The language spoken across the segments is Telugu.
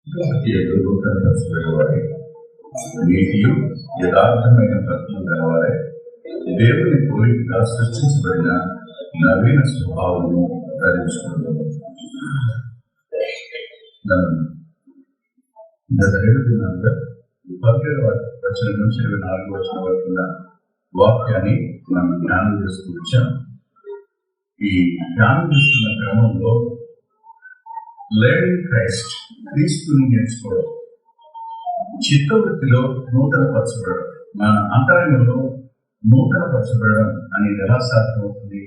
నూతనపరచబడేవారే, నీతియు యథార్థమైన భక్తులు గలవారే, దేవుని పోలికగా సృష్టించబడిన నవీన స్వభావము ధరించుకోవడం. గత 2 దినాలుగా 17వ వచనం నుంచి 24వ వచనం వరకు ఉన్న వాక్యాన్ని మనం ధ్యానం చేస్తూ వచ్చాం. ఈ ధ్యానం చేస్తున్న క్రమంలో లెర్నింగ్ క్రైస్ట్, క్రీస్తుని నేర్చుకోవడం, చిత్తవృత్తిలో నూతనపరచబడడం, మన అంతరంగంలో నూతనపరచబడడం అనేది ఎలా సాధ్యమవుతుంది?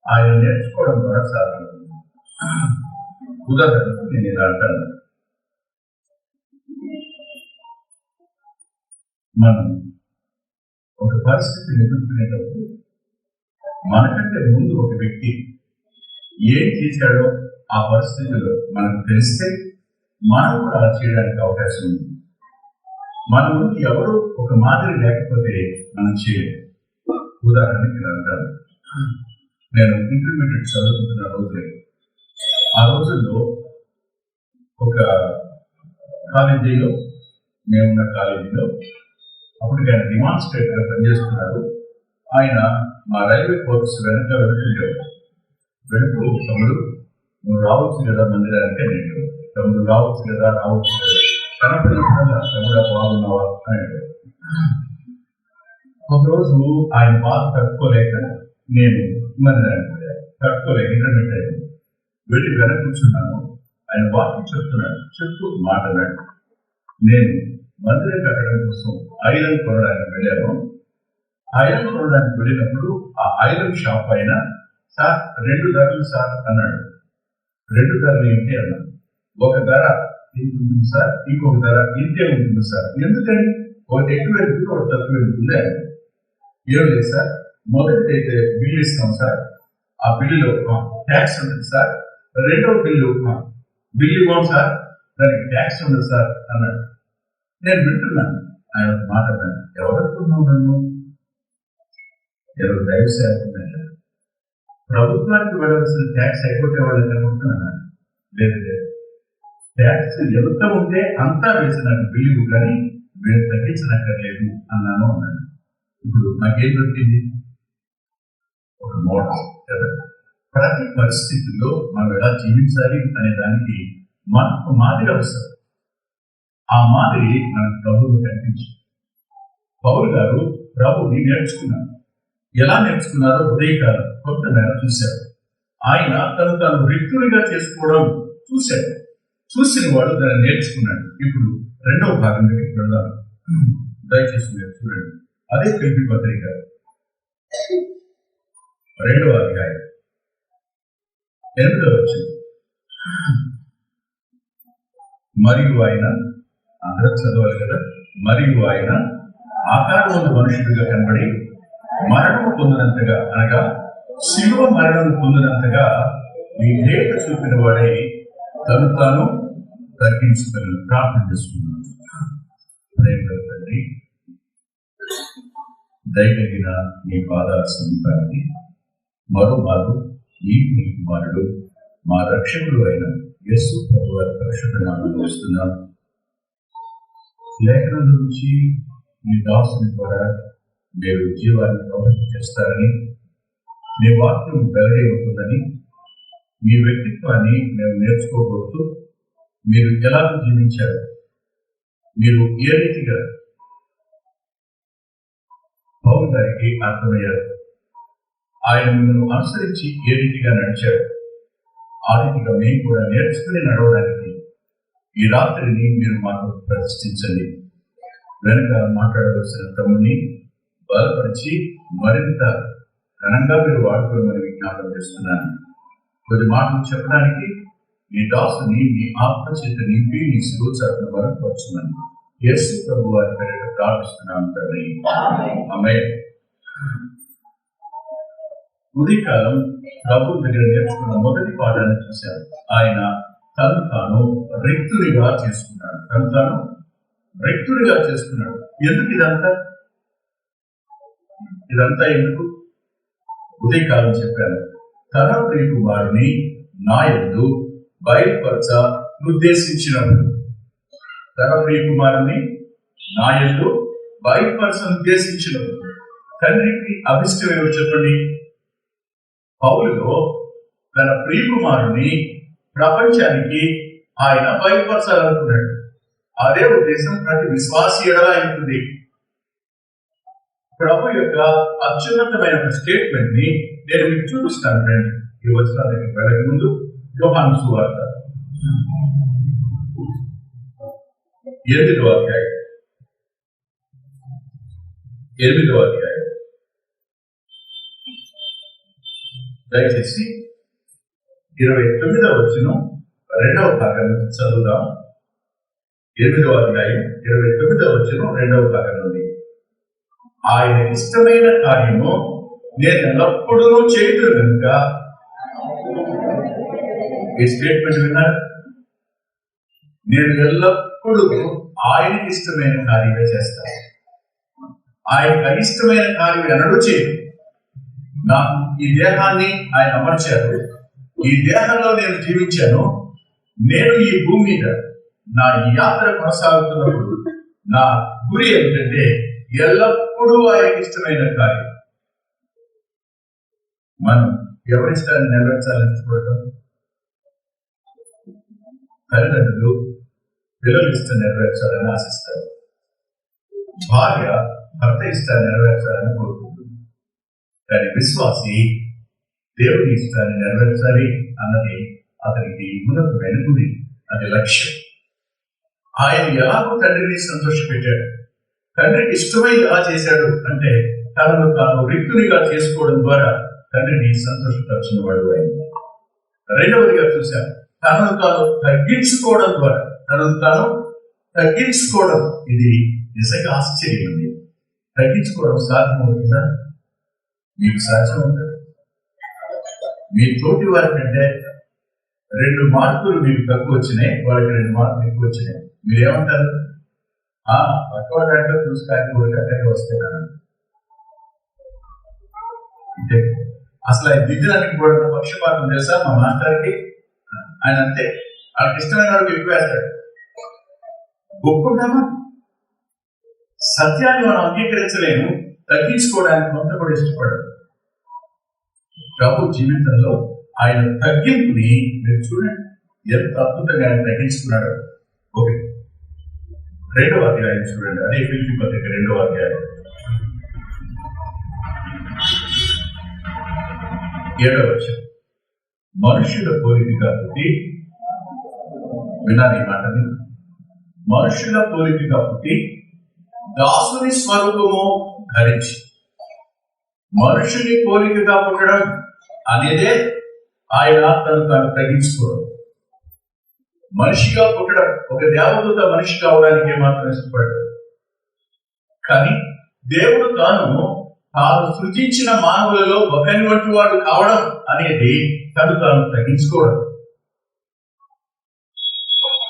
ఆయన నేర్చుకోవడం ద్వారా సాధ్యమవుతుంది. ఉదాహరణకు నేను ఇలా అంటాను, మనం ఒక పరిస్థితిని ఎదుర్కొనేటప్పుడు మనకంటే ముందు ఒక వ్యక్తి ఏం చేశాడో ఆ పరిస్థితిలో మనకు తెలిస్తే మనం కూడా అలా చేయడానికి అవకాశం ఉంది. మన ముందు ఎవరు ఒక మాదిరి లేకపోతే మనం చేయలేము. ఉదాహరణకి ఇలా అంటాను, నేను ఇంటర్మీడియట్ చదువుకుంటున్న రోజులే, ఆ రోజుల్లో ఒక కాలేజీలో, మేమున్న కాలేజీలో అప్పుడు ఆయన డిమాన్స్ట్రేటర్ గా పనిచేస్తున్నారు. ఆయన మా రైల్వే కోర్స్ వెనక వెళుతూ తమ్ముడు నువ్వు రావచ్చు కదా మందిరానికి, నేను తమ్ముడు రావచ్చు కదా కనపడిన తమ్ముడు బాగున్నావా అని. ఒకరోజు ఆయన బాధ తట్టుకోలేక నేను మందిరానికి వెళ్ళాను. తట్టుకోలేక ఇంటర్మీడియట్ అయింది. వెళ్ళి వెనక కూర్చున్నాను. ఆయన వాక్యం చెప్తున్నాడు, చెప్తూ మాట్లాడాడు. నేను మందిరం కట్టడం కోసం ఐరన్ కొనడానికి వెళ్ళాను. ఐరన్ కొనడానికి వెళ్ళినప్పుడు ఆ ఐరన్ షాప్ అయిన సార్ 2 ధరలు సార్ అన్నాడు. 2 ధరలు ఏంటి అన్నాడు. ఒక ధర ఇంత ఉంటుంది సార్, ఇంకొక ధర ఇంతే ఉంటుంది సార్. ఎందుకని? ఒకటి ఎక్కువ వెళ్తుంది, ఒకటి తక్కువ వెళ్తుంది అని. ఏం లేదు సార్, మొదటి అయితే బిల్లు ఇస్తాం సార్, ఆ బిల్లులో ట్యాక్స్ ఉంటుంది సార్. రెండవ బిల్లు ఇవ్వం సార్, దానికి ట్యాక్స్ ఉండదు సార్ అన్నాడు. నేను వింటున్నాను, ఆయన మాట్లాడాను. ఎవరనుకున్నావు నన్ను? ఎవరు దైవ సేవకున్నాను. ప్రభుత్వానికి వెళ్ళవలసిన ట్యాక్స్ అయిపోతే వాళ్ళకి అనుకుంటున్నాను. లేదు లేదు, ట్యాక్స్ ఎంత ఉంటే అంతా వేసినాను బిల్లు, కానీ మీరు తగ్గించనక్కర్లేదు అన్నాను అన్నాడు. ఇప్పుడు నాకేం దొరికింది? ఒక మోడల్ కదా. ప్రతి పరిస్థితుల్లో మనం ఎలా జీవించాలి అనే దానికి మనకు మాదిరి అవసరం. ఆ మాదిరి మనకు ప్రభువు కనిపించి, పౌలు గారు ప్రభువుని నేర్చుకున్నారు. ఎలా నేర్చుకున్నారో ఉదయకాలం కొంత మేర చూశారు. ఆయన తాను రిక్తునిగా చేసుకోవడం చూశాడు. చూసిన వాడు దాన్ని నేర్చుకున్నాడు. ఇప్పుడు 2వ భాగం దగ్గరికి వెళ్దాం. దయచేసి మీరు చూడండి. అదే ఫిలిప్పీ పత్రిక 2వ అధ్యాయం 8వ వచనం. మరియు ఆయన, అందరూ చదవాలి కదా, మరియు ఆయన ఆకారమున్న మనుషుడిగా కనబడి మరణము పొందినంతగా, అనగా శిలువ మరణము పొందినంతగా విధేయత చూపిన వాడై తను తాను తగ్గించుకొని ప్రార్థన చేసుకున్నాను. తండ్రి, దయగలిగిన నీ పాదాల సమీపానికి మరో మారు నీ కుమారుడు మా రక్షకుడు అయిన యేసు ప్రభువు వారి పరిశుద్ధ నామములో వస్తున్నాను. లేఖనం నుంచి మీ దాసుని ద్వారా మీరు జీవాన్ని ప్రవృత్తి చేస్తారని, మీ వాక్యం వెల్లడి అవుతుందని, మీ వ్యక్తిత్వాన్ని మేము నేర్చుకోబోతూ మీరు ఎలా జీవించారు, మీరు ఏ రీతిగా పౌలు గారికి అర్థమయ్యారు, ఆయన మిమ్మల్ని అనుసరించి ఏ రీతిగా నడిచారు, ఆ రీతిగా మేము కూడా నేర్చుకుని నడవడానికి ఈ రాత్రిని మీరు మాకు ప్రతిష్ఠించండి. వెనుక మాట్లాడవలసిన తమ్ముని బలపరిచి మరింత ఘనంగా మీరు వాడుకోమని విజ్ఞాపన చేస్తున్నాను. కొద్ది మాటలు చెప్పడానికి మీ దాసుని మీ ఆత్మచేత నింపి మీ శిరోచారణ వరకు వచ్చున్నాను. యేసు ప్రభు వారి పేరిట ప్రార్థిస్తున్నాను తండ్రి, ఆమేన్. ఉదయకాలం ప్రభు దగ్గర నేర్చుకున్న మొదటి పాఠాన్ని చూశారు. ఆయన తను తాను రిక్తుడిగా చేసుకున్నాడు. తను తాను రిక్తుడిగా చేసుకున్నాడు. ఎందుకు ఇదంతా ఎందుకు? ఉదయకాలం చెప్పాను, తన ప్రియ కుమారుని నా యందు బయలుపరచ ఉద్దేశించినప్పుడు, తన ప్రియ కుమారుని నా యందు బయలుపరచను ఉద్దేశించినప్పుడు తండ్రికి అభిష్టం ఏమో చెప్పండి. పౌలులో తన ప్రియ కుమారుని ప్రపంచానికి ఆయన బయలుపరచాలనుకున్నాడు. అదే ఉద్దేశం ప్రతి విశ్వాసి ఎడల ఉంటుంది. ప్రభు యొక్క అత్యున్నతమైన స్టేట్మెంట్ ని నేను మీకు చూపిస్తాను. రండి, ఈ వచనానికి వెళ్ళక ముందు యోహాను సువార్త 8వ అధ్యాయం దయచేసి 29వ వచనం 2వ భాగం నుంచి చదువుదాం. 8వ అధ్యాయం 29వ వచనం 2వ భాగం నుండి. ఆయన ఇష్టమైన కార్యము నేను ఎల్లప్పుడూ చేయుదును కనుక. ఈ స్టేట్మెంట్ విన్నారు? నేను ఎల్లప్పుడూ ఆయనకి ఇష్టమైన కార్యమే చేస్తాను. ఆయనకు అయిష్టమైన కార్యం ఎన్నడూ చేయదు. నాకు ఈ దేహాన్ని ఆయన అమర్చారు. ఈ దేహంలో నేను జీవించాను. నేను ఈ భూమి మీద నా యాత్ర కొనసాగుతున్నప్పుడు నా గురి ఏమిటంటే ఎల్లప్పుడూ ఆయనకి ఇష్టమైన కార్యం. మనం ఎవరిష్టాన్ని నెరవేర్చాలని చూడటం, తల్లిదండ్రులు పిల్లల ఇష్టం నెరవేర్చాలని ఆశిస్తారు. భార్య భర్త ఇష్టాన్ని నెరవేర్చాలని కోరుకుంటుంది. కానీ విశ్వాసి దేవుని ఇష్టాన్ని నెరవేర్చాలి అన్నది అతనికి ఉన్నతమైన గురి, అది లక్ష్యం. ఆయన ఎలాగో తండ్రిని సంతోషపెట్టాడు. తండ్రికి ఇష్టమైన ఎలా చేశాడు అంటే తనను తాను రిక్తునిగా చేసుకోవడం ద్వారా తండ్రిని సంతోషపరిచిన వాడు ఆయన. రెండవదిగా చూశాను, తనను తాను తగ్గించుకోవడం ద్వారా. తనను తాను తగ్గించుకోవడం, ఇది నిజంగా ఆశ్చర్యం ఉంది. తగ్గించుకోవడం సాధ్యమవుతుందా? మీకు సాధ్యం ఉంటుంది. మీ తోటి వారి కంటే 2 మార్కులు మీకు తక్కువ వచ్చినాయి, వాళ్ళకి 2 మార్కులు ఎక్కువ వచ్చినాయి. మీరేమంటారు? తక్కువ దాంట్లో చూసుకోవాలి వస్తున్నాను అంటే అసలు ఆయన దిద్దడానికి కూడా పక్షపాతం తెలుసా మా మాస్టర్కి? ఆయన అంతే, వాళ్ళకి ఇష్టమైన వాడికి ఎక్కువ వేస్తాడు. ఒప్పుకుంటామా? సత్యాన్ని మనం అంగీకరించలేము, తగ్గించుకోవడానికి కొంత కూడా ఇష్టపడదు. ప్రభు జీవితంలో ఆయన తగ్గింపుని మీరు చూడండి, ఎంత అద్భుతంగా ఆయన తగ్గించుకున్నాడు. ఓకే, 2వ అధ్యాయం చూడండి. అదే ఫిలిప్పీ పత్రిక 2వ అధ్యాయం 7వ వచనం. మనుషుల పోలికగా పుట్టి, వినాలి మాటని, మనుషుల పోలికగా పుట్టి దాసుని స్వరూపము ధరించి. మనుషుని పోలికగా పుట్టడం అనేదే ఆయన తను తగ్గించుకోవడం. మనిషిగా పుట్టడం, ఒక దేవదూత మనిషి కావడానికి ఏమాత్రం ఇష్టపడ్డాడు. కానీ దేవుడు తాను సృజించిన మానవులలో ఒకరి వంటి వాడు కావడం అనేది తను తగ్గించుకోవడం.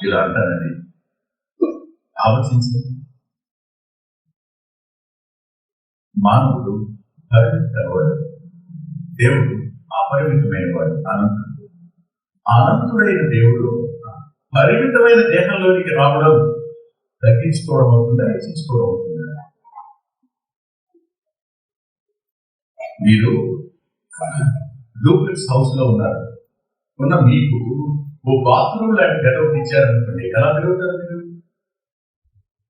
ఇలా అంటానండి, ఆలోచించండి. మానవుడు పరిమితమైన వాడు, దేవుడు అపరిమితమైన వాడు, అనంతుడు. అనంతుడైన దేవుడు పరిమితమైన దేహంలోనికి రావడం తగ్గించుకోవడం అవుతుందా, హెచ్చించుకోవడం అవుతుందా? మీరు డూప్లెక్స్ హౌస్ లో ఉన్నారు. మీకు ఓ బాత్రూమ్ లాంటి గెటప్ ఇచ్చారనుకోండి, ఎలా ఫీల్ అవుతారు? మీరు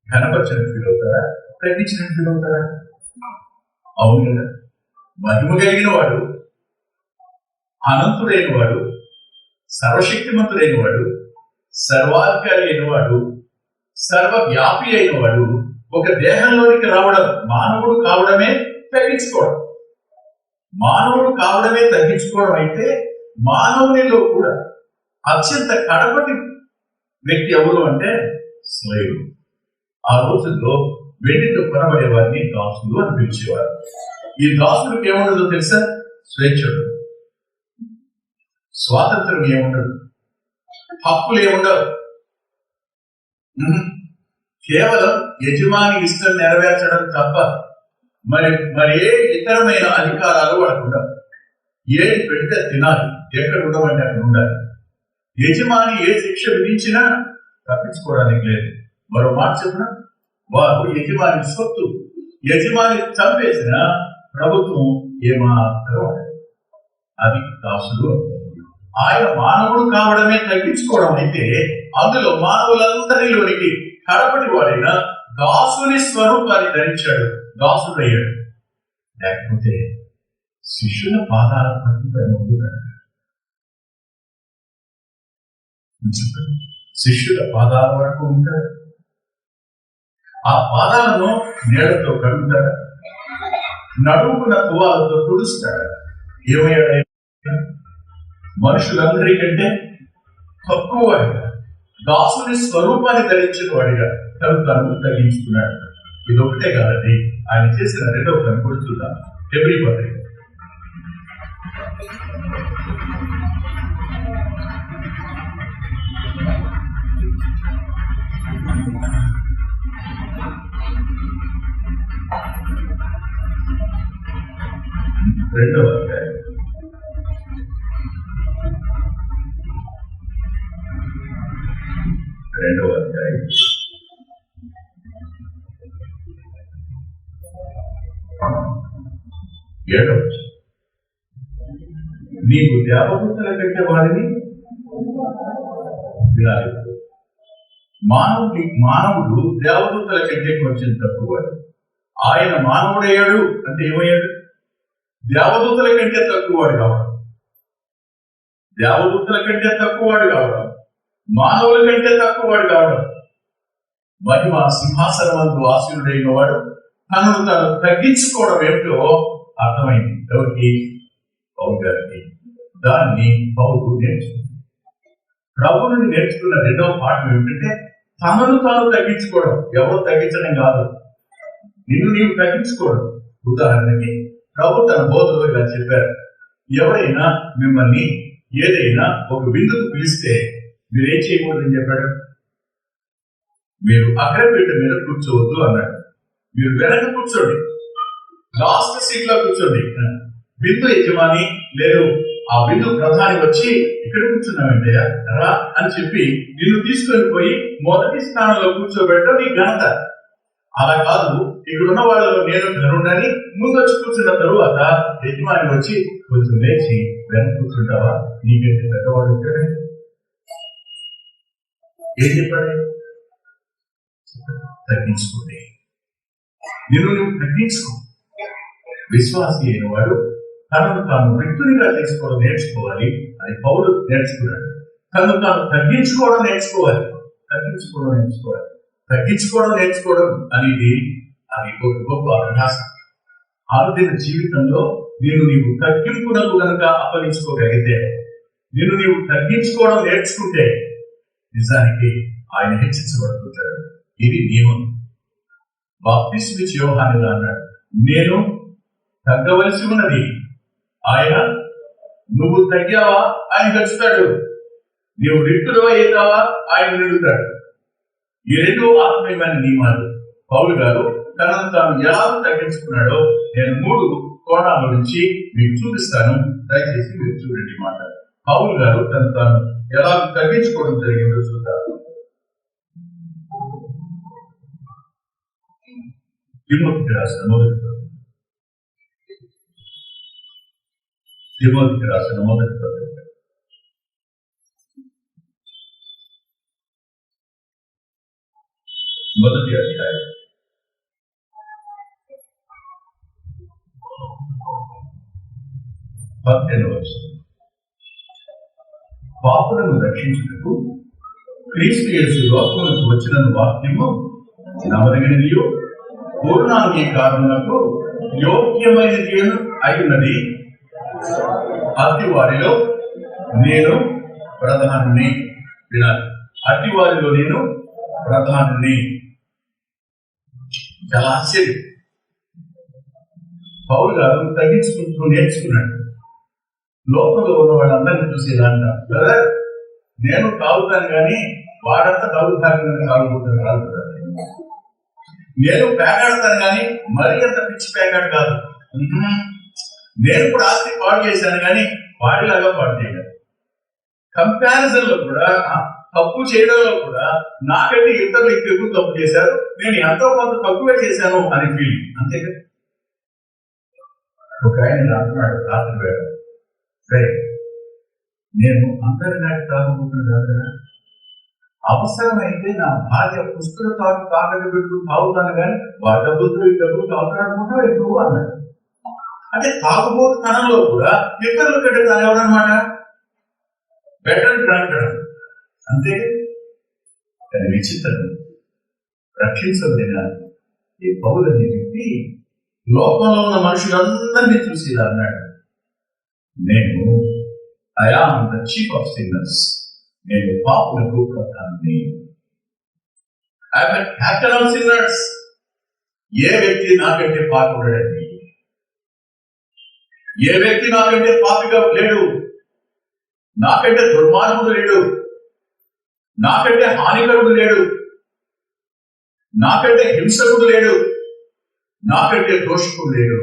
కనపరిచినట్టు ఫీల్ అవుతారా, తగ్గించినట్టు ఫీల్ అవుతారా? అవును కదా. మహిమ కలిగిన వాడు, అనంతుడైన వాడు, సర్వశక్తిమంతుడైన వాడు, సర్వాధికారి అయిన వాడు, సర్వవ్యాపి అయిన వాడు ఒక దేహంలోనికి రావడం, మానవుడు కావడమే తగ్గించుకోవడం. మానవుడు కావడమే తగ్గించుకోవడం అయితే మానవునిలో కూడా అత్యంత కడపటి వ్యక్తి ఎవరు అంటే స్లేవుడు. ఆ రోజుల్లో వెండితో కొనబడే వారిని దాసులు అని పిలిచేవారు. ఈ దాసులకు ఏముండదో తెలుసా? స్వేచ్ఛ, స్వాతంత్రం ఏముండదు, హక్కులు ఏముండవు. కేవలం యజమాని ఇష్టం నెరవేర్చడం తప్ప మరి ఏ ఇతరమైన అధికారాలు వాడుకుంటారు. ఏది పెడితే తినాలి, ఎక్కడ ఉండమంటే అక్కడ ఉండాలి. యజమాని ఏ శిక్ష విధించినా తప్పించుకోవడానికి లేదు. మరో మాట చెప్పిన వారు యజమాని సొత్తు. యజమాని చంపేసిన ప్రభుత్వం ఏమాత్రం అది దాసుడు. ఆయన మానవుడు కావడమే తగ్గించుకోవడం అయితే అందులో మానవులందరిలోనికి కడపటి వాడైన దాసుని స్వరూపాన్ని ధరించాడు, దాసుడయ్యాడు. లేకపోతే శిష్యుల పాదాల పట్టుకున్నాడు. శిష్యుల పాదాల వరకు ఉంటాడు. ఆ పాదాలను నీళ్లతో కడుగుతాడు, నడుముకున్న తువాలతో తుడుస్తాడు. ఏమయ్యాడు? మనుషులందరికంటే తక్కువ వాడిగా, దాసుని స్వరూపాన్ని ధరించిన వాడిగా తను తగ్గించుకున్నాడు. ఇది ఒకటే కాదండి, ఆయన చేసిన రెండవ పని కూడా చూద్దాం. హెబ్రీ పత్రిక 2వ అధ్యాయం 2వ అధ్యాయం 7వ నీకు దేవదూతల కంటే వారిని వినాలి. మానవుడు దేవదూతల కంటే కొంచెం తక్కువ. ఆయన మానవుడయ్యాడు అంటే ఏమయ్యాడు? దేవదూతల కంటే తక్కువవాడు కావడం, దేవదూతల కంటే తక్కువవాడు కావడం, మానవుల కంటే తక్కువవాడు కావడం. మహిమ సింహాసనమందు ఆశీనుడైన వాడు తనను తాను తగ్గించుకోవడం ఏమిటో అర్థమైంది. ఎవరికి? పౌలు గారికి. దాన్ని పౌలు నేర్చుకుంది. ప్రభు నుండి నేర్చుకున్న రెండవ పాఠం ఏమిటంటే తనను తాను తగ్గించుకోవడం. ఎవరు తగ్గించడం కాదు, నిన్ను నీవు తగ్గించుకోవడం. ఉదాహరణకి ప్రభు తన బోధలో ఇలా చెప్పారు, ఎవరైనా మిమ్మల్ని ఏదైనా ఒక విందుకు పిలిస్తే మీరేం చేయకూడదని చెప్పాడు? మీరు అగ్రపీఠ మీద కూర్చోవద్దు అన్నాడు. మీరు వెనక కూర్చోండి, లాస్ట్ సీట్ లో కూర్చోండి. విందు యజమాని లేదు, ఆ విందు ప్రధాని వచ్చి ఇక్కడ కూర్చున్నామంటే రా అని చెప్పి నిన్ను తీసుకొని పోయి మొదటి స్థానంలో కూర్చోబెట్టడం నీ ఘనత. అలా కాదు, ఇక్కడ ఉన్న వాళ్ళలో నేను ఘనుడని ముందు వచ్చి కూర్చున్న తరువాత యజమాని వచ్చి కొంచెం లేచి వెనక కూర్చుంటావా, నీకంటే పెద్దవాడు ఉంటాడే. ఏం చెప్పాడు? తగ్గించుకోండి, నిన్ను నువ్వు తగ్గించుకో. విశ్వాసి అయిన వాడు తనను తాను వ్యక్తునిగా చేసుకోవడం నేర్చుకోవాలి. అది పౌలు నేర్చుకున్నాడు. తనను తాను తగ్గించుకోవడం నేర్చుకోవాలి. తగ్గించుకోవడం నేర్చుకోవడం అనేది అది ఒక గొప్ప అభ్యాసం. ఆరోగ్య జీవితంలో నీవు తగ్గింపునకు కనుక అప్పగించుకోగలిగితే, నీవు తగ్గించుకోవడం నేర్చుకుంటే నిజానికి ఆయన హెచ్చించబడుతుంటాడు. ఇది నియమం. బాప్తిస్మ యోహాను అన్నాడు, నేను తగ్గవలసి ఉన్నది, ఆయన నువ్వు తగ్గావా ఆయన పెంచుతాడు, నీవు రిక్తుడు అవుతావా ఆయన నిలుగుతాడు. ఈ రెండు ఆత్మీయమైన నియమాలు. పౌలు గారు తనను తాను ఎలా తగ్గించుకున్నాడో నేను 3 కోణాల నుంచి మీకు చూపిస్తాను. దయచేసి మీరు చూడండి. మాట పౌలు గారు తను తాను ఎలా తగ్గించుకోవడం జరిగిందో చూద్దాం. తిమోతికి రాసిన మొదటి పత్రిక మొదటి అధ్యాయం 18వ వచనం. పాపులను రక్షించుటకు క్రీస్తు యేసు లోకములకు వచ్చిన వాక్యము నమ్మదగినదియు పూర్ణాంగీకారమునకు యోగ్యమైనది అయినది. అట్టి వారిలో నేను ప్రధాని. వినాలి, అట్టి వారిలో నేను ప్రధాని. చాలా ఆశ్చర్యం. పౌలు గారు తగ్గించుకుంటూ నేర్చుకున్నాడు. లోపల ఉన్న వాళ్ళందరినీ చూసి ఇలా అంటారు, బ్రదర్ నేను తాగుతాను కానీ వాడంతా తాగుతాను కాదు. నేను పేకాడతాను కానీ మరీ అంత పిచ్చి పేకాడు కాదు. నేను కూడా ఆస్తి పాడు చేశాను కానీ వాడిలాగా పాడు చేయలేదు. కంపారిజన్ లో కూడా, తప్పు చేయడంలో కూడా నాకంటే ఇతరులు ఎక్కువ తప్పు చేశారు, నేను ఎంతో కొంత తక్కువే చేశాను అని ఫీలింగ్, అంతే కదా. ఒక ఆయన అంటున్నాడు రాత్రి వేళ, సరే నేను అందరి నాటి తాగుబోతున్నా కాదు, అవసరమైతే నా భార్య పుస్తకం తాగని పెట్టు తాగుతాను కానీ వాటి డబ్బులతో ఈ డబ్బులు తాగుతానుకుంటా ఎక్కువ అన్నాడు. అంటే తాగుబోతుతనంలో కూడా ఇతరుల కంటే తాను ఎవడనమాట బెటర్ డ్రాంకర్, అంతే. కానీ విచిత్రం, రక్షించబడిన ఈ పౌలు అనే వ్యక్తి లోకంలో ఉన్న మనుషులందరినీ చూసి ఇలా అన్నాడు, నేను I am the chief of sinners, నేను పాపులకు ప్రధాని, I am the captain of sinners. ఏ వ్యక్తి నాకంటే పాపుడండి, ఏ వ్యక్తి నాకంటే పాపిగా లేడు, నాకంటే దుర్మార్గుడు లేడు, నాకంటే హానికరుడు లేడు, నాకంటే హింసకుడు లేడు, నాకంటే దోషకుడు లేడు.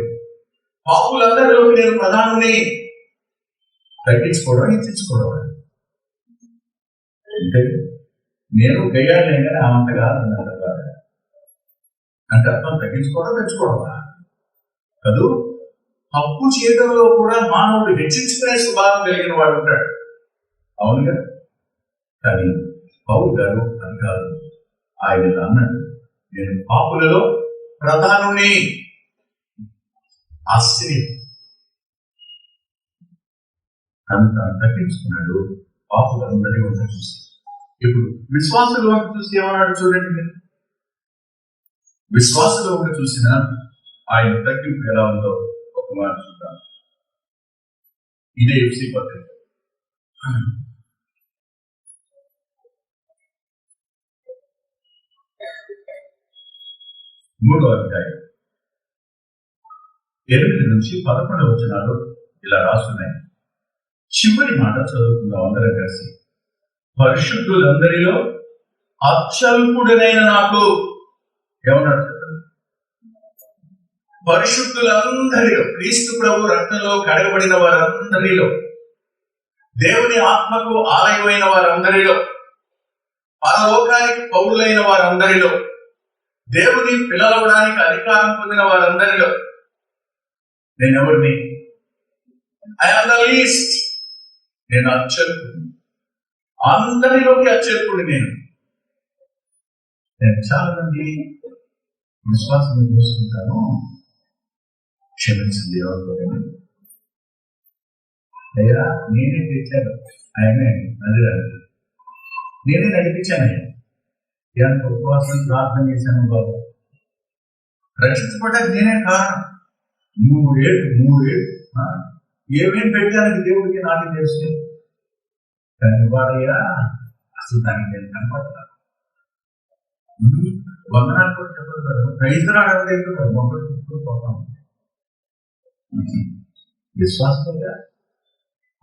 పాపులందరిలోకి నేను ప్రధానుని. తగ్గించుకోవడం, హెచ్చించుకోవడం. నేను గయ్యాన్ని కానీ ఆమంతగా అంటే అర్థం తగ్గించుకోవడం, తెచ్చుకోవడమా కాదు. తప్పు చేయడంలో కూడా మానవుడు హెచ్చించుకునే స్వభావం కలిగిన వాడు ఉంటాడు, అవును కదా. కానీ పౌలు గారు అది కాదు, ఆయన అన్నాడు, నేను పాపులలో ప్రధానుని. ఆశ్చర్యం, అంత తగ్గించుకున్నాడు పాపులందరి వంట చూసి. ఇప్పుడు విశ్వాసుల వంట చూసి ఏమన్నాడు చూడండి మీరు. విశ్వాసుల వంట చూసిన ఆయన తగ్గింపు ఎలా ఉందో ఒక మాట చూద్దాం. ఇదే ఎఫ్సి పత్రిక 3వ అధ్యాయం 8 నుంచి 11 వచనాలు ఇలా రాస్తున్నాయి. చివరి మాట చదువుకుందాం అందరం కలిసి. పరిశుద్ధులందరిలో అత్యల్పుడనైన నాకు, ఏమన్నాడు చెప్పండి, పరిశుద్ధులందరిలో, క్రీస్తు ప్రభు రక్తంలో కడగబడిన వారందరిలో, దేవుని ఆత్మకు ఆలయమైన వారందరిలో, పరలోకానికి పౌరులైన వారందరిలో, దేవుని పిలవడానికి అధికారం పొందిన వారందరిలో నేను ఎవరిని? I am the least. నేను అత్యల్పుడు, అందరిలోకి అత్యల్పుడు. నేను చాలా మంది విశ్వాసం చూస్తుంటాను, క్షమించింది ఎవరికోని, అయ్యా నేనే తెచ్చాను ఆయనే, అది నేనే నడిపించాను అయ్యా, ఎంత ఉపవాసం ప్రార్థన చేశాను బాబు, రక్షించబడ్డానికి నేనే కారణం. 3 ఏళ్ళు ఏమేమి పెట్టానికి దేవుడికి నాకు తెలుసు, కానీ వాడయ్యా అసలు దానికి నేను కనపడతాను. వందనాలు కూడా చెప్పదు, ప్రైజ్రాడే మొక్కలు తీసుకుని పోతాం. విశ్వాసంగా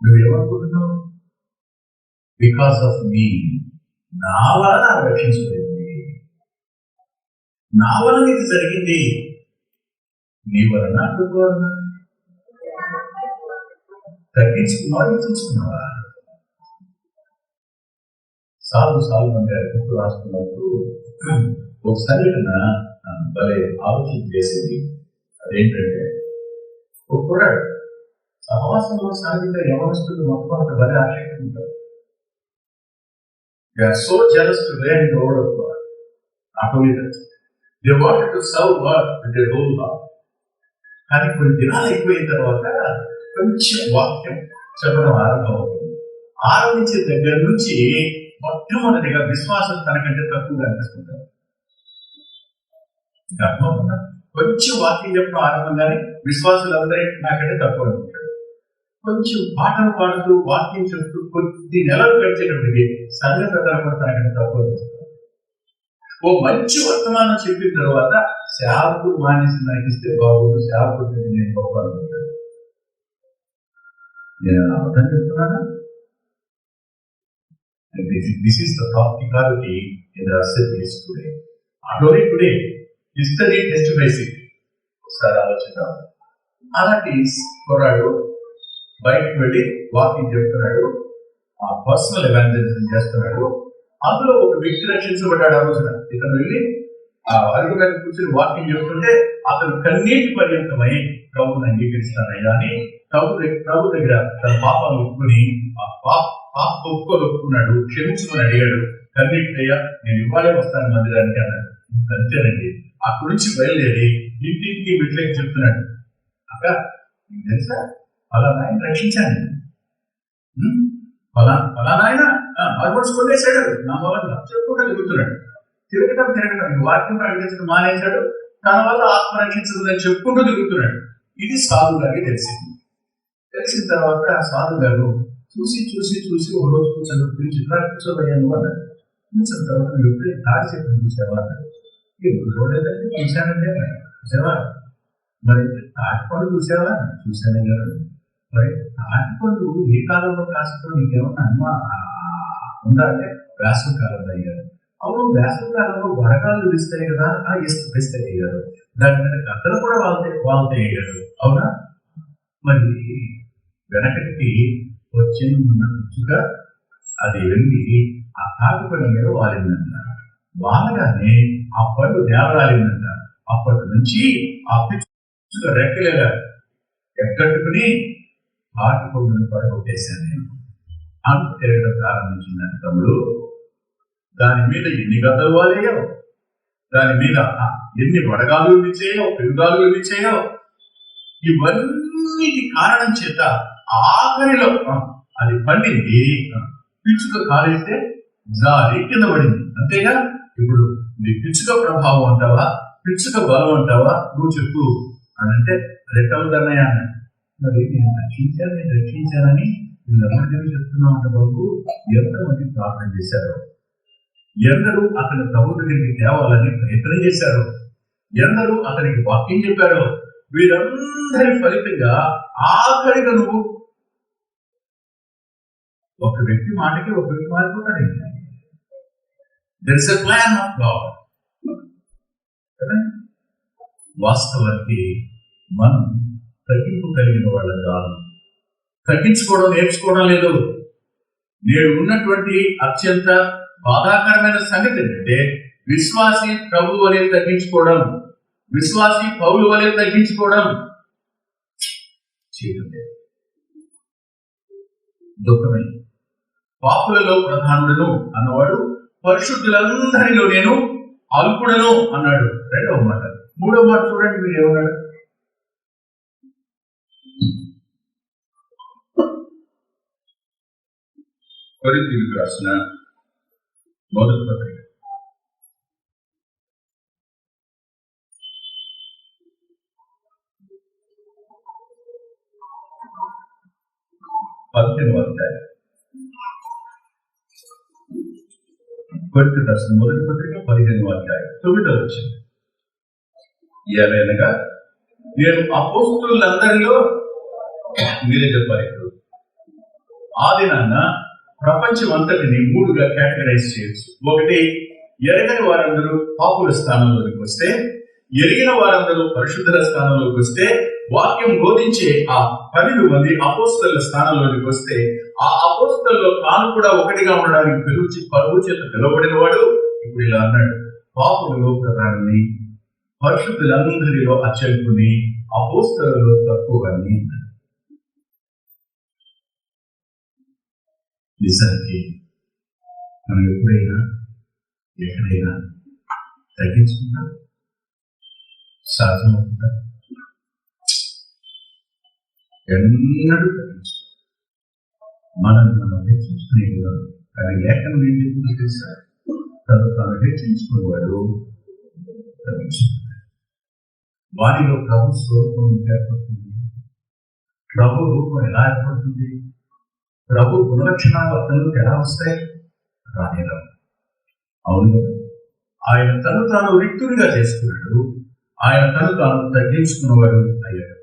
నువ్వేమనుకుంటున్నావు? బికాస్ ఆఫ్ మీ, నా వలన రక్షించబడింది, నా వలన ఇది జరిగింది, నీ వలన తగ్గించుకున్నావా, ఇచ్చించుకున్నావా? సార్లు మంది బుక్ రాసుకున్నప్పుడు ఒకసారి భలే ఆలోచన చేసేది. అదేంటంటే, ఒక కుర్రాడు సహవాసంలో సాగిన యవనస్తులు మొత్తం అంత భలే ఆసక్తి ఉంటారు. They are so jealous to learn the word of God. Not only that, they wanted to serve God with their whole heart. కానీ కొన్ని దినాలు అయిపోయిన తర్వాత కొంచెం వాక్యం చెప్పడం ఆరంభమవుతుంది. ఆరంభించే దగ్గర నుంచి మొట్టమొదటిగా విశ్వాసం తనకంటే తక్కువగా అనిపిస్తుంటారు. కొంచెం వాక్యం చెప్పడం ఆరంభంగానే విశ్వాసులందరూ నాకంటే తక్కువ అనుకుంటాడు. కొంచెం పాటలు పాడుతూ వాక్యం చెప్తూ కొద్ది నెలలు గడిచేటప్పటికి సంగతి ప్రకారం తనకంటే తక్కువ అనిపిస్తారు. ఓ మంచి వర్తమానం చెప్పిన తర్వాత సేవకుడు మానేసి నాకు ఇస్తే బాబు, సేవకుడు నేను గొప్ప అనుకుంటాడు. నేను అర్థం చెప్తున్నానా? This is the practicality in the assemblies today. Not only today, history testifies it. ఒకసారి ఆలోచిద్దాం. అలాంటి కుర్రాడు బయటకు వెళ్ళి వాకింగ్ చెప్తున్నాడు. ఆ పర్సనల్ ఎవాంజలిజం చేస్తున్నాడు. అందులో ఒక వ్యక్తి రక్షించబడ్డాడు. ఆ రోజున ఇతను వెళ్ళి ఆ అరుగు మీద కూర్చొని వాకింగ్ చెప్తుంటే అతను కన్నీటి పర్యంతమై ప్రభుని అంగీకరిస్తానయ్యా అని ప్రభు దగ్గర తన పాపాలు ఒప్పుకొని ఆ పాప ఒప్పుకున్నాడు. క్షమించమని అడిగాడు. కన్నీటియ్యా నేను ఇవ్వాలే వస్తాను మందిరానికి అన్నాడు. అంతేనండి. అక్కడి నుంచి బయలుదేరి ఇంటింటికి బిడ్డలకి చెప్తున్నాడు, అక్క నీకు తెలుసా ఫలానా ఆయన రక్షించాను, ఫలానా ఆయన ఆల్మోస్ట్ కొట్టేశాడు నా మూలంగా చెప్పుకుంటూ తిరుగుతున్నాడు. తిరగడం వాక్యం ప్రకటించడం మానేశాడు. తన వల్ల ఆత్మ రక్షించదని చెప్పుకుంటూ తిరుగుతున్నాడు. ఇది సాధు గారికి తెలిసింది. తెలిసిన తర్వాత ఆ సాధు గారు చూసి ఒక రోజు కూర్చొని పిలిచి కూర్చోబోయాను అన్నాడు. చూసిన తర్వాత నువ్వు ఎప్పుడే తాడి చెట్టు చూసావా అన్నాడు. ఎప్పుడు చూడలేదంటే చూశానంటే చూసావా, మరి తాటిపండు చూసావా? చూశానే కదా. మరి తాటిపండు ఏ కాలంలో కాస్తుందో నీకేమన్నా అనుమా ఉందా అంటే వేసవి కాలంలో అయ్యారు. అవును, వేసవి కాలంలో వడగాలు ఇస్తాయి కదా, ఇస్తాయి అయ్యారు. దాని మీద కథలు కూడా వాళ్ళతో అయ్యారు. అవునా? మరి వెనకటికి వచ్చినట్టుగా అది వెళ్ళి ఆ తాటిపండు మీద వాలిందంట. వాలగానే ఆ పళ్ళు నేలరాలిందంట. అప్పటి నుంచి ఆ పిచ్చుక రెక్కలేగా ఎక్కట్టుకుని తాటిపండుని పడగొట్టేశాను నేను అంటూ తిరగడం ప్రారంభించిందంట. తమ్ముడు, దాని మీద ఎన్ని గద్దలు వాలేయో, దాని మీద ఎన్ని వడగాలు విచ్చాయో, పెరుగాలు విచ్చాయో, ఇవన్నిటి కారణం చేత ఆఖరిలో అది పండింది. పిచ్చుక కాలేస్తే జారి కింద పడింది. అంతేగా. ఇప్పుడు నీ పిచ్చుక ప్రభావం అంటావా, పిచ్చుక బలం అంటావా, నువ్వు చెప్పు అని అంటే రెక్కలదన్నయ్య అన్నాడు. మరి నేను రక్షించానని వీళ్ళందరికీ చెప్తున్నావు అంట బాబు. ఎంతమంది ప్రార్థన చేశారు, ఎందరూ అతని ప్రభు దగ్గరికి తేవాలని ప్రయత్నం చేశారు, ఎందరూ అతనికి వాక్యం చెప్పారో, వీరందరి ఫలితంగా ఆఖరిగా నువ్వు ఒక వ్యక్తి మాటకి ఒక వ్యక్తి మారిపోతాడు. There is a plan of God. వాస్తవానికి మనం తగ్గింపు కలిగిన వాళ్ళం కాదు. తగ్గించుకోవడం నేర్చుకోవడం లేదు. నేడు ఉన్నటువంటి అత్యంత బాధాకరమైన సంగతి ఏంటంటే విశ్వాసి ప్రభు వలె తగ్గించుకోవడం, విశ్వాసి పౌలు వలె తగ్గించుకోవడం చేయడం దుఃఖమే. పాపులలో ప్రధానులను అన్నవాడు పరిశుద్ధులందరిలో నేను అల్పుడను అన్నాడు. రెండవ మాట. మూడవ మాట చూడండి, మీరు ఏమన్నాడు? కొరింథీయులకు రాసిన మొదటి పత్రిక 15వ అధ్యాయం. కొరింథీయులకు రాసిన మొదటి పత్రిక 15వ అధ్యాయం 9వ వచనం. ఏలైనగా నేను అపోస్తలులందరిలో, మీరే చెప్పాలి ఇప్పుడు, ఆదినాన్న ప్రపంచం అంతటిని 3గా కేటగరైజ్ చేయొచ్చు. ఒకటి, ఎరగని వారందరూ పాపుల స్థానంలోకి వస్తే, ఎరిగిన వారందరూ పరిశుద్ధుల స్థానంలోకి వస్తే, వాక్యం బోధించే ఆ 12 మంది అపోస్తలుల స్థానంలోకి వస్తే, ఆ అపోస్తలులో తాను కూడా ఒకటిగా ఉండడానికి ప్రభు చేత పిలువబడిన వాడు ఇప్పుడు ఇలా అన్నాడు, పాపులలో ప్రధాని, పరిశుద్ధులందరిలో అత్యల్పుని, అపోస్తలులో తక్కువని. నిజానికి మనం ఎప్పుడైనా ఎక్కడైనా తగ్గించుకుంటా సాధ్యమవుతుందా? ఎన్నడూ తగ్గించు మనం హెచ్చించుకునే. కానీ లేఖనం ఏం చెప్తుందో తెలుసా? తాను హెచ్చించుకునేవాడు తగ్గించుకుంటాడు. వారిలో ప్రభు స్వరూపం ఏర్పడుతుంది. ప్రభు రూపం ఎలా ఏర్పడుతుంది? ప్రభు గుణలక్షణాలు అతను ఎలా వస్తాయి? రానిరావు. అవును కదా. ఆయన తను తాను రిక్తుడిగా చేసుకున్నాడు. ఆయన తను తాను తగ్గించుకున్నవాడు అయ్యాడు.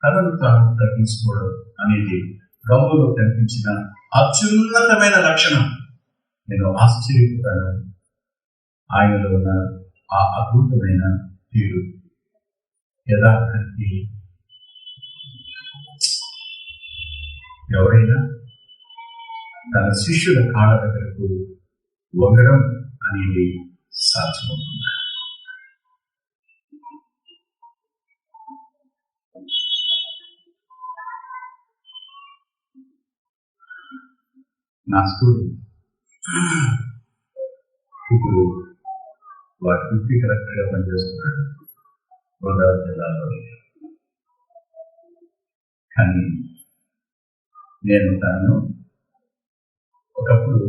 తనను తాను తగ్గించుకోవడం అనేది ప్రభువులో కనిపించిన అత్యున్నతమైన లక్షణం. నేను ఆశ్చర్యపోతాను ఆయనలో ఉన్న ఆ అద్భుతమైన తీరు, యథార్థానికి. ఎవరైనా తన శిష్యుల కాళ్ళ దగ్గరకు వంగడం అనేది సాధ్యమవుతుంది. నా స్టూడెంట్ ఇప్పుడు వాటి డిప్యూటీ కలెక్టర్గా పనిచేస్తున్నాడు గోదావరి జిల్లాలో. కానీ నేను తనను ఒకప్పుడు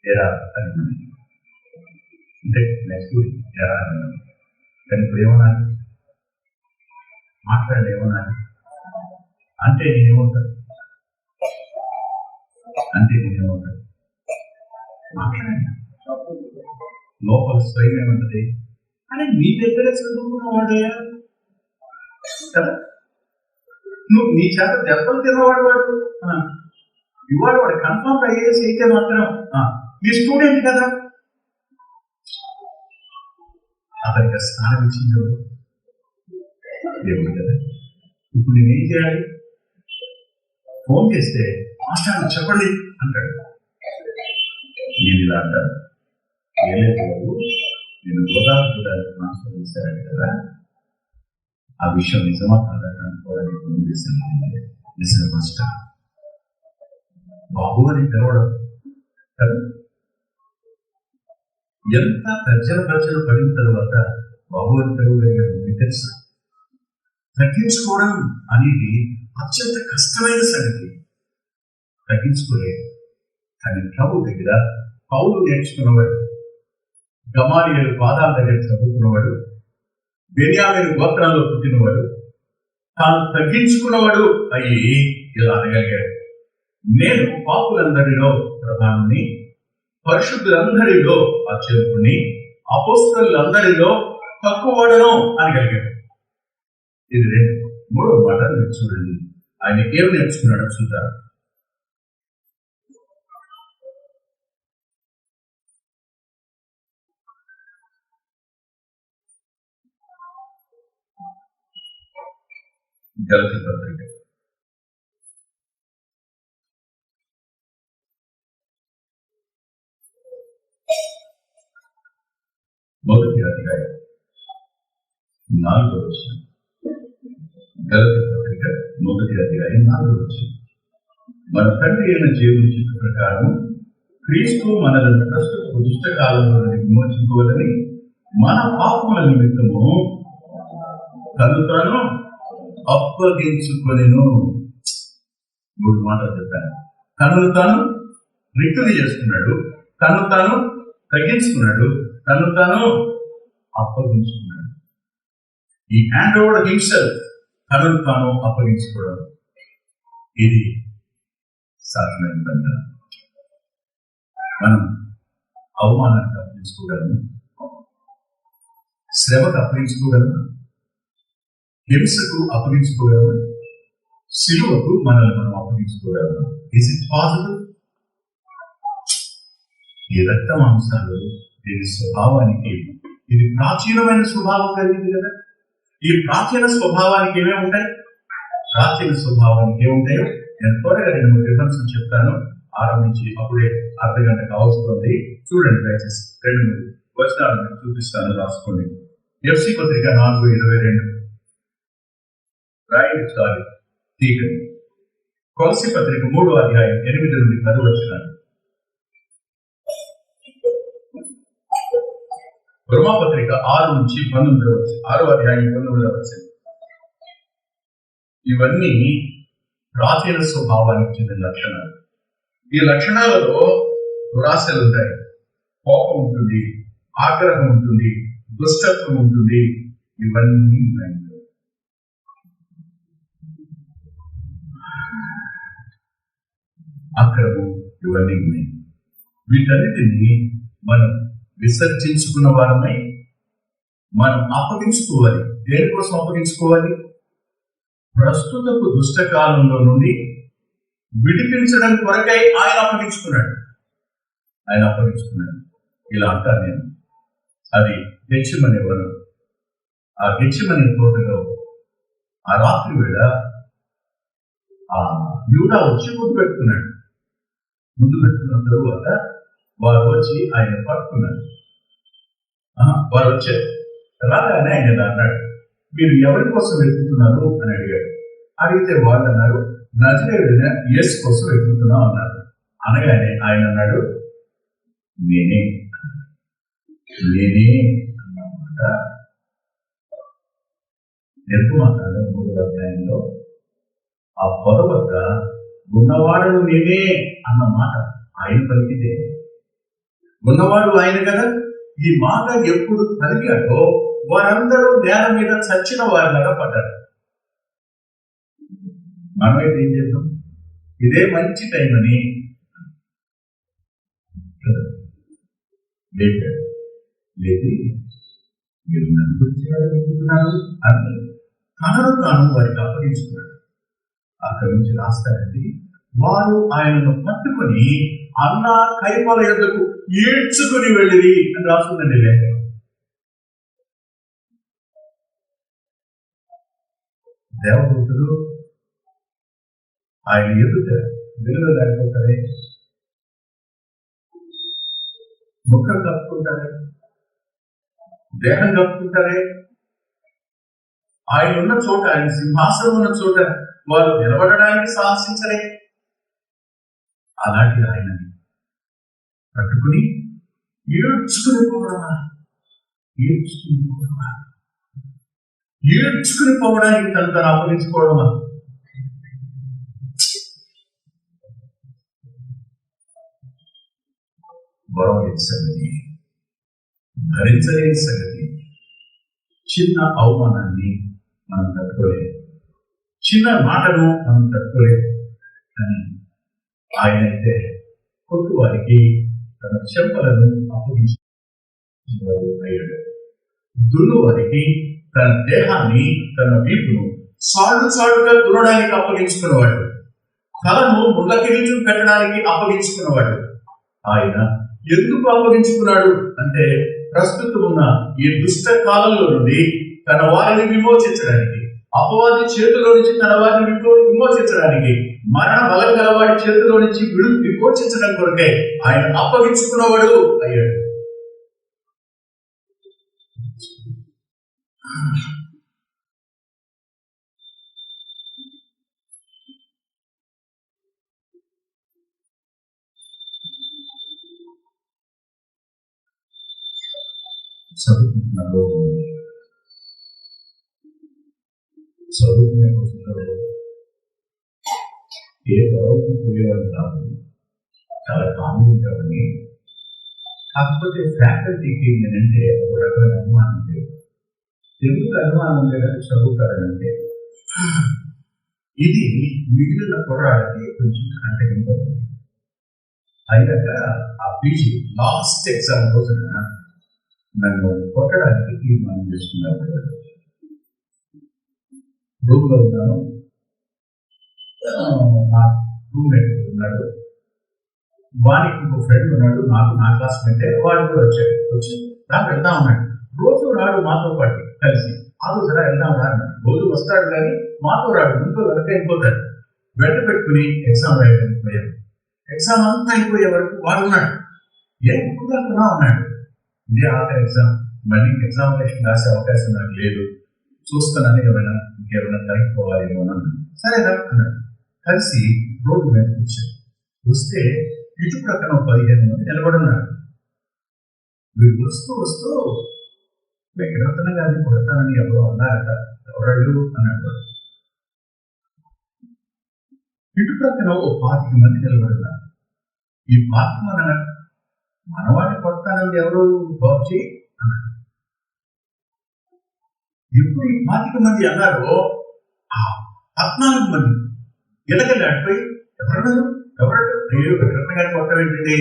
ఎలా అని అంటే నెక్స్ట్ ఎలా అన్నాను. కానీ ఇప్పుడు ఏమన్నాను, మాట్లాడి ఏమన్నాను అంటే నేనేమవుతాను, అంటే నేనేమవుతాను మాట్లాడి లోపల స్వయం ఏమంటది అని నీ దగ్గర చదువుకున్నవాడయ్యా కదా, నువ్వు నీ చేత దెబ్బలు తిన్నవాడు వాడు, ఇవాళ వాడు కన్ఫర్మ్ ఐఏఎస్ అయితే మాత్రం మీ స్టూడెంట్ కదా, అతనికి స్థానం ఇచ్చింది దేవుడు కదా. ఇప్పుడు నేనేం చేయాలి, ఫోన్ చేస్తే మాస్టర్ చెప్పండి అంటాడు. నేను ఇలా అంటాను, ఏలేదు బాబు నేను గోదావరి చూడడానికి మాస్టర్ చేశారని కదా, ఆ విషయం నిజమా కాదా అనుకోవడానికి ఫోన్ చేశాను. నిజమే మాస్టర్, బాబు అని తెలవడం కదా. ఎంత తర్జన పడిన తర్వాత బాబు అని తెలవగలిగే తెలుసు. తగ్గించుకోవడం అనేది అత్యంత కష్టమైన సంగతి, తగ్గించుకోలేదు. కానీ ప్రభు దగ్గర పౌలు నేర్చుకున్నవాడు, గమాలియేలు పాదాల దగ్గర చదువుకున్నవాడు, బెన్యామీను గోత్రంలో పుట్టినవాడు, తాను తగ్గించుకున్నవాడు అయ్యి ఇలా అనగలిగాడు, నేను పాపులందరిలో ప్రధానుని, పరిశుద్ధులందరిలో అత్యంతుని, అపోస్తలులందరిలో తక్కువవాడను అనగలిగాడు. ఇది మూడో మాట మీరు చూడండి, ఆయన ఏం నేర్చుకున్నాడో చూద్దాం. గలతీ పత్రిక మొదటి అధ్యాయం 4వ వచనం. గలతీ పత్రిక మొదటి అధ్యాయం 4వ వచనం. మన తండ్రి అయిన దేవుని చిత్త ప్రకారం క్రీస్తు మనలను ప్రస్తుత దుష్ట కాలంలో విమోచించుకోవాలని మన పాపముల నిమిత్తము తను తాను అప్పగించుకొనెను. 3 మాటలు చెప్పాను. తనను తాను రికవరీ చేసుకున్నాడు, తను తాను తగ్గించుకున్నాడు, తను తాను అప్పగించుకున్నాడు. ఈ హ్యాండ్ ఓవర్ హిమ్సెల్ఫ్, తనను తాను అప్పగించుకోవడం, ఇది సాధ్యమైన బంధన. మనం అవమానానికి అప్పగించుకోగలము, శ్రమకు అప్పగించుకోగలము, హింసకు అప్పగించుకోగలము, సిలువకు మనల్ని మనం అప్పగించుకోగలము. Is it possible? ఈ రక్త మాంసాలు దీని స్వభావానికి, ఇది ప్రాచీనమైన స్వభావం కలిగింది కదా. ఈ ప్రాచీన స్వభావానికి ఏమేమి ఉంటాయి, ప్రాచీన స్వభావానికి ఏముంటాయో నేను త్వరగా 2-3 రిఫరెన్స్ చెప్తాను. ఆరంభించి అప్పుడే అర్ధగంట కావస్తుంది. చూడండి దయచేసి 2-3 వచనాలు చూపిస్తాను, రాసుకోండి. ఎఫ్సి పత్రిక 4:22 రాయండి, సారీ తీకండి. కొలస్సీ పత్రిక 3వ అధ్యాయం 8 నుండి 10 వచనాలు. రోమా పత్రిక 6 నుంచి 19 వచనం, 6వ అధ్యాయం 19వ వచనం. ఇవన్నీ ప్రాచీన స్వభావానికి చెందిన లక్షణాలు. ఈ లక్షణాలలో దురాశలు ఉంటాయి, కోపం ఉంటుంది, ఆగ్రహం ఉంటుంది, దుష్టత్వం ఉంటుంది, ఇవన్నీ ఉన్నాయి. అక్రమం, ఇవన్నీ ఉన్నాయి. వీటన్నిటిని మనం విసర్జించుకున్న వారమై మనం అప్పగించుకోవాలి. దేనికోసం అప్పగించుకోవాలి? ప్రస్తుతపు దుష్టకాలంలో నుండి విడిపించడం కొరకై ఆయన అప్పగించుకున్నాడు. ఇలా అంటాను నేను. అది గెత్సేమనే వనం. ఆ గెత్సేమనే తోటలో ఆ రాత్రి వేళ ఆ యూదా వచ్చి గుర్తు పెట్టుకున్నాడు. ముందు పెట్టుకున్న తరువాత వారు వచ్చి ఆయన పట్టుకున్నారు. వారు వచ్చారు. రాగానే ఆయన ఇలా అన్నాడు, మీరు ఎవరి కోసం వెతుకుతున్నారు అని అడిగాడు. అడిగితే వాళ్ళు అన్నారు, నజరేయుడైన యేసు కోసం వెతుకుతున్నాం అన్నారు. అనగానే ఆయన అన్నాడు, నేనే అన్నమాట. నిర్గమకాండం 3వ అధ్యాయంలో ఆ పొద వద్ద ఉన్నవాడు నేనే అన్న మాట ఆయన పలికితే, ఉన్నవాడు ఆయన కదా. ఈ మాట ఎప్పుడు పలికాడో వారందరూ నేల మీద చచ్చిన వారిలాగా పడ్డారు. మనమైతే ఏం చేద్దాం, ఇదే మంచి టైం అని లేపాడు. లేపి మీరు నన్ను గురించి వెతుకుతున్నారు అని తనను తాను వారికి అప్పగించుకున్నాడు. అక్కడి నుంచి రాస్తారండి, వారు ఆయనను పట్టుకొని అన్న కైపల యొద్దకు ఈడ్చుకుని వెళ్ళిరి అని రాస్తుందండి లేఖనం. దేవదూతలు ఆయన ఎదుట వెలుగు దాడిపోతారే, ముఖం కప్పుకుంటారే, దేహం కప్పుకుంటారే, ఆయన ఉన్న చోట, ఆయన సింహాసనం ఉన్న చోట వారు నిలబడడానికి సాహసించరే. అలాంటి ఆయనని పట్టుకుని ఏడ్చుకుని పోవడానికి తను తను అప్పగించుకోవడమా? గొడవలేని సంగతి, భరించలేని సంగతి. చిన్న అవమానాన్ని మనం తట్టుకోలేదు, చిన్న మాటను మనం తట్టుకోలేదు. కానీ ఆయన అయితే కొట్టు వారికి తన చెంపలను అప్పగించి అయ్యాడు. దున్ను వారికి తన దేహాన్ని, తన వీపును సాడుగా దున్నడానికి అప్పగించుకున్నవాడు, తలను ముళ్ళ కిరీటం పెట్టడానికి అప్పగించుకున్నవాడు. ఆయన ఎందుకు అప్పగించుకున్నాడు అంటే, ప్రస్తుతం ఉన్న ఈ దుష్ట కాలంలో నుండి తన వారిని విమోచించడానికి, అపవాది చేతిలో నుంచి తన వారిని విమోచించడానికి, మరణ బలం గలవాడి చేతిలో నుంచి విమోచించడం కొరకే ఆయన అప్పగించుకున్నవాడు అయ్యాడు. చదువుకుంటున్నాడు, చదువుకునే రోజుల్లో ఏ గొడవకి పోయేవాడు కాదు, చాలా కాముగా ఉంటాడని. కాకపోతే ఫ్యాకల్టీకి నేనంటే ఒక రకమైన అనుమానం లేదు. ఎందుకు అనుమానం లేదని చదువుతాడంటే, ఇది మిగిలిన కుర్రాళ్ళకి కొంచెం కంటగింపడింది. అయినాక ఆ పీజీ లాస్ట్ ఎగ్జామ్ రోజున నన్ను కొట్టడానికి తీర్మానం చేసుకున్నారు. రూమ్లో ఉన్నాను, నా రూమ్మేట్ ఉన్నాడు, వానికి ఇంకో ఫ్రెండ్ ఉన్నాడు, నాకు నా క్లాస్మేట్, వాడు కూడా వచ్చి నాకు వెళ్తా ఉన్నాడు. రోజు రాడు మాతో పాటు కలిసి, ఆ రోజు వెళ్దాం రా అన్నాడు. రోజు వస్తాడు కానీ మాతో రాడు, ఇంకో వెనక అయిపోతాడు. వెంట పెట్టుకుని ఎగ్జామ్ రాయడానికి పోయాడు. ఎగ్జామ్ అంతా అయిపోయే వరకు వాడు ఉన్నాడు, ఏం కుదరకుండా ఉన్నాడు. ఇదే ఆఖరి ఎగ్జామ్, మళ్ళీ ఎగ్జామినేషన్ రాసే అవకాశం నాకు లేదు, చూస్తున్నాను ఇంకేమైనా కలిగిపోవాలేమో అన్నాడు. సరేనా అన్నాడు. కలిసి రోడ్డు మీద వచ్చాడు. వస్తే ఇటు ప్రక్కన 15 మంది నిలబడున్నాడు. వీడు వస్తూ వెంకటరత్న గారిని కొడతానని ఎవరో అన్నారట, ఎవరళ్ళు అన్నాడు. ఇటు ప్రక్కన 25 మంది నిలబడున్నారు. ఈ 25 మనవాడిని కొడతానని ఎవరు బాబుజీ అన్నాడు. ఎప్పుడు ఈ 25 మంది అన్నారో 14 మంది ఎలాగండి అటుపోయి ఎవరన్నారు, అయ్యో వెంకటరత్న గారిని కొట్టవేంటండి,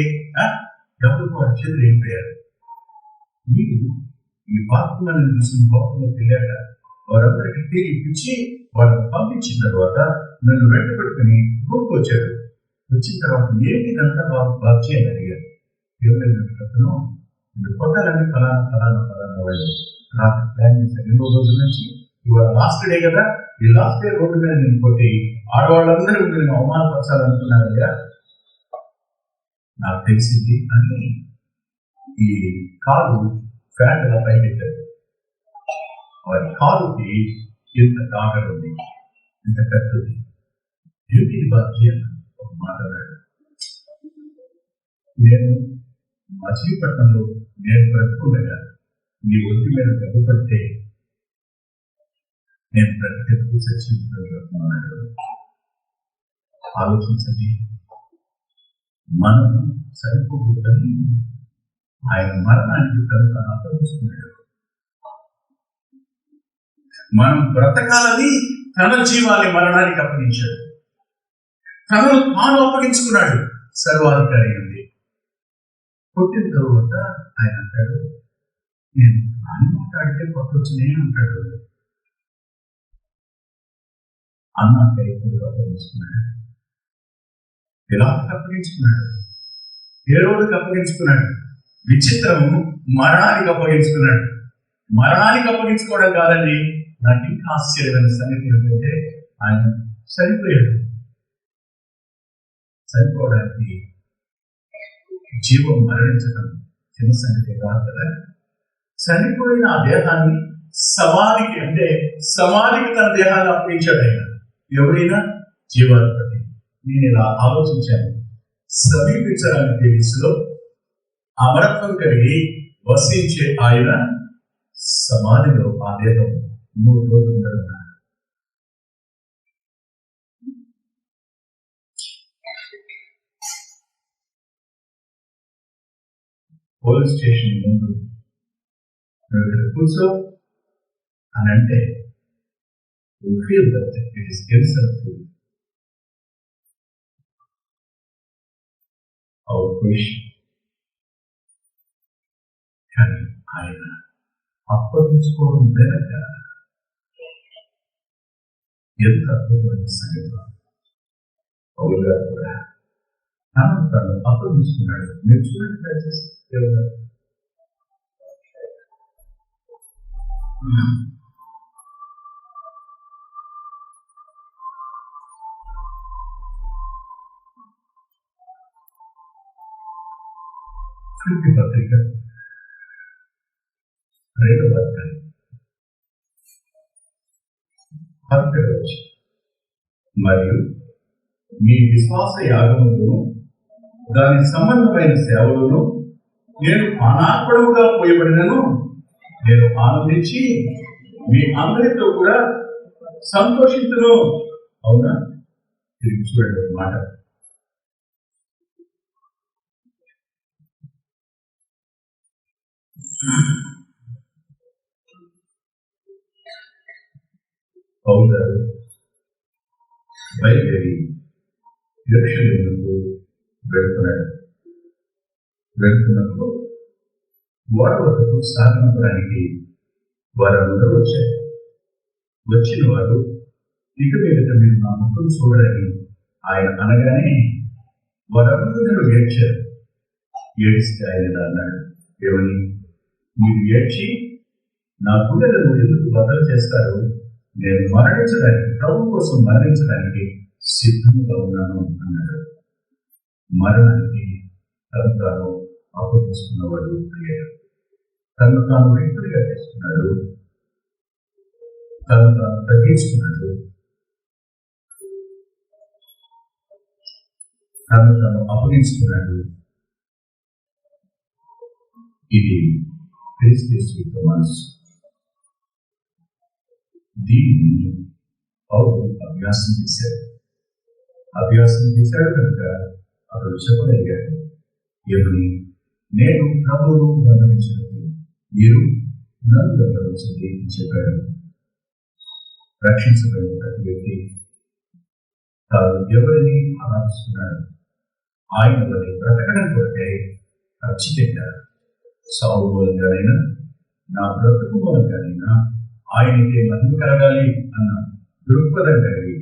ఎవరు చేతులు అయిపోయారు. మీరు ఈ 25 మందిని చూసిన కోపంలో తెలియక వారందరికీ తిరిగి ఇప్పించి వాళ్ళని పంపించిన తర్వాత నన్ను వెంట పెట్టుకుని రూమ్కి వచ్చాడు. వచ్చిన తర్వాత ఏంటి కనుక బాబు చేయండి అడిగారు. ఎవరైనా కొట్టాలని ఫలానా వాళ్ళు రాత్రి ప్లాన్ చేశాను. 2 రోజుల నుంచి ఇవాళ లాస్ట్ డే కదా, ఈ లాస్ట్ డే రోడ్డు మీద నేను కొట్టి ఆడవాళ్ళందరూ నేను అవమానపరచాలనుకున్నారయ్యా. నాకు తెలిసింది అని ఈ కాలు ఫ్యాన్ ఇలా పైకెట్టారు. వారి కాలుకి ఇంత కాగలు ఉంది, ఇంత కత్తుంది. ఏమిటి బాధ్య ఒక మాట్లాడాడు. నేను మచిలీపట్నంలో నేను బ్రతుకుండగా నీ ఒంటి మీద దెబ్బపడితే నేను బ్రతికెందుకు చచ్చిపోతున్నాడు. ఆలోచించండి, మనం సరిపోతుందని ఆయన మరణానికి తను అప్పగించుకున్నాడు. మనం బ్రతకాలని తన జీవాన్ని మరణానికి అప్పగించాడు. తనను తాను అప్పగించుకున్నాడు. సర్వాధికారి ఉంది. పుట్టిన తర్వాత ఆయన అంటాడు, నేను అని మాట్లాడితే కొట్టొచ్చునే అంటాడు. అన్నాక ఎక్కువగా అప్పగించుకున్నాడు. పిలాతుకు అప్పగించుకున్నాడు. హేరోదుకు అప్పగించుకున్నాడు. విచిత్రము, మరణానికి అప్పగించుకున్నాడు. మరణానికి అప్పగించుకోవడం కాదండి, నాకు ఇంకా ఆశ్చర్యమైన సంగతి ఏంటంటే ఆయన చనిపోయాడు. చనిపోవడానికి జీవం మరణించడం చిన్న సంగతి కాదు కదా. చనిపోయిన ఆ దేహాన్ని సమాధికి, అంటే సమాధికి తన దేహాన్ని అప్పగించాడు ఆయన. ఎవరైనా జీవాధిపతి. నేను ఇలా ఆలోచించాను, సమీపించడానికి తెలుసులో అమరత్వం కలిగి వసించే ఆయన సమాధిలో ఆ దేహం 3 రోజులు ఉండడం. పోలీస్ స్టేషన్ ముందు కూర్చో అని అంటే కానీ ఆయన అప్పగించుకోవడం వెనక ఎంత అద్భుతమైన సంగతి. పౌలు గారు కూడా తను అప్పగించుకున్నాడు. మీరు చూడండి, ఫిలిప్పీ పత్రిక 2వ అధ్యాయం 11వ వచనం. మరియు మీ విశ్వాస యాగములను దాని సంబంధమైన సేవలను నేను అనార్పణముగా పోయబడినను నేను ఆనందించి మీ అందరితో కూడా సంతోషించును. అవునా? తిరిగి చూడండి మాట. పౌలు గారు బయలుదేరి యెరూషలేముకు వెళ్తున్నప్పుడు ఓడ వద్దకు సాగనంపడానికి వారందరూ వచ్చారు. వచ్చిన వారు ఇక మీదట మీరు నా ముఖం చూడరని ఆయన అనగానే వారందరూ ఏడ్చారు. ఏడిస్తే ఆయన ఇలా అన్నాడు, ఏమని? మీరు ఏడ్చి నా గుండెలను ఎందుకు బదలు చేస్తారు? నేను మరణించడానికి, ప్రభు కోసం మరణించడానికి సిద్ధంగా ఉన్నాను అన్నాడు. మరణానికి తను తాను అప్పగించుకున్నవాడు అయ్యాడు. తను తాను వ్యక్తిగా చేసుకున్నాడు. తను తాను తగ్గించుకున్నాడు. తను తాను అప్పగించుకున్నాడు. ఇది క్రీస్తు యొక్క మనసు. దీన్ని పౌలు అభ్యాసం చేశాడు కనుక అతడు చెప్పగలిగాడు, ఏమని? నేను ప్రభువును గమనించినట్టు మీరు నన్ను గమనించండి అని చెప్పాడు. రక్షించబడిన ప్రతి వ్యక్తి తాను ఎవరిని ఆరాధిస్తున్నాడు ఆయన వారి బ్రతకడం కొరకై ఖచ్చితంగా సాగు మూలంగానైనా నా బ్రతుకు మూలంగానైనా ఆయనకి మహిమ కలగాలి అన్న దృక్పథం కలిగి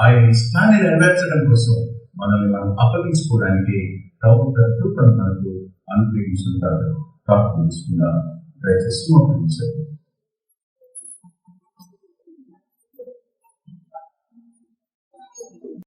ఆయన ఇష్టాన్ని నెరవేర్చడం కోసం మనల్ని మనం అప్పగించుకోవడానికి ప్రభు కృపను మనకు అనుగ్రహించుకుంటారు. ప్రార్థన చేసుకుందాం. దయచేసి